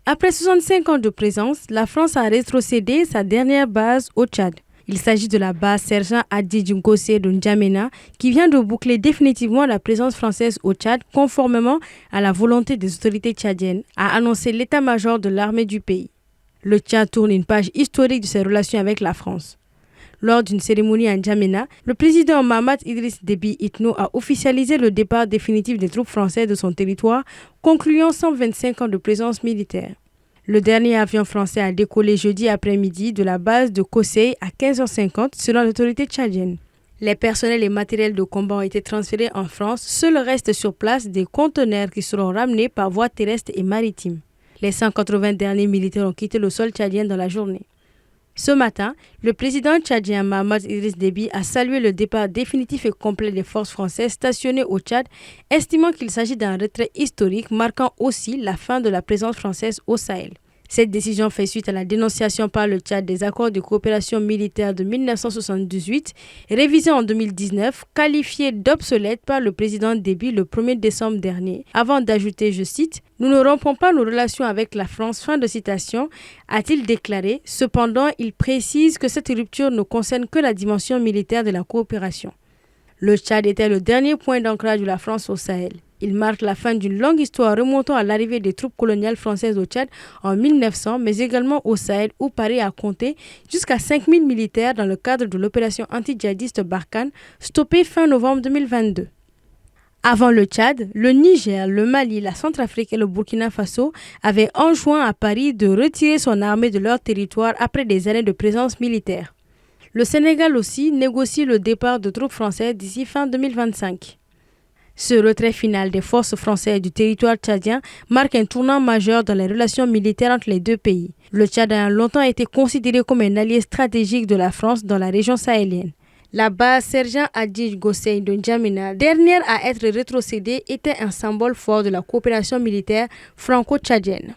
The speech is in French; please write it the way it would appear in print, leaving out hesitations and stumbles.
Après 65 ans de présence, la France a rétrocédé sa dernière base au Tchad. Il s'agit de la base Sergent Adjidj Ngossé de N'Djamena qui vient de boucler définitivement la présence française au Tchad conformément à la volonté des autorités tchadiennes, a annoncé l'état-major de l'armée du pays. Le Tchad tourne une page historique de ses relations avec la France. Lors d'une cérémonie à N'Djamena, le président Mahamat Idriss Déby Itno a officialisé le départ définitif des troupes françaises de son territoire, concluant 125 ans de présence militaire. Le dernier avion français a décollé jeudi après-midi de la base de Kossei à 15h50 selon l'autorité tchadienne. Les personnels et matériels de combat ont été transférés en France. Seul reste sur place des conteneurs qui seront ramenés par voie terrestre et maritime. Les 180 derniers militaires ont quitté le sol tchadien dans la journée. Ce matin, le président tchadien Mahamat Idriss Déby a salué le départ définitif et complet des forces françaises stationnées au Tchad, estimant qu'il s'agit d'un retrait historique marquant aussi la fin de la présence française au Sahel. Cette décision fait suite à la dénonciation par le Tchad des accords de coopération militaire de 1978, révisés en 2019, qualifiés d'obsolètes par le président Déby le 1er décembre dernier, avant d'ajouter, je cite, « Nous ne rompons pas nos relations avec la France », fin de citation, a-t-il déclaré. Cependant, il précise que cette rupture ne concerne que la dimension militaire de la coopération. Le Tchad était le dernier point d'ancrage de la France au Sahel. Il marque la fin d'une longue histoire remontant à l'arrivée des troupes coloniales françaises au Tchad en 1900, mais également au Sahel où Paris a compté jusqu'à 5000 militaires dans le cadre de l'opération anti-djihadiste Barkhane, stoppée fin novembre 2022. Avant le Tchad, le Niger, le Mali, la Centrafrique et le Burkina Faso avaient enjoint à Paris de retirer son armée de leur territoire après des années de présence militaire. Le Sénégal aussi négocie le départ de troupes françaises d'ici fin 2025. Ce retrait final des forces françaises du territoire tchadien marque un tournant majeur dans les relations militaires entre les deux pays. Le Tchad a longtemps été considéré comme un allié stratégique de la France dans la région sahélienne. La base Sergent Adjidj Ngossé de N'Djamena, dernière à être rétrocédée, était un symbole fort de la coopération militaire franco-tchadienne.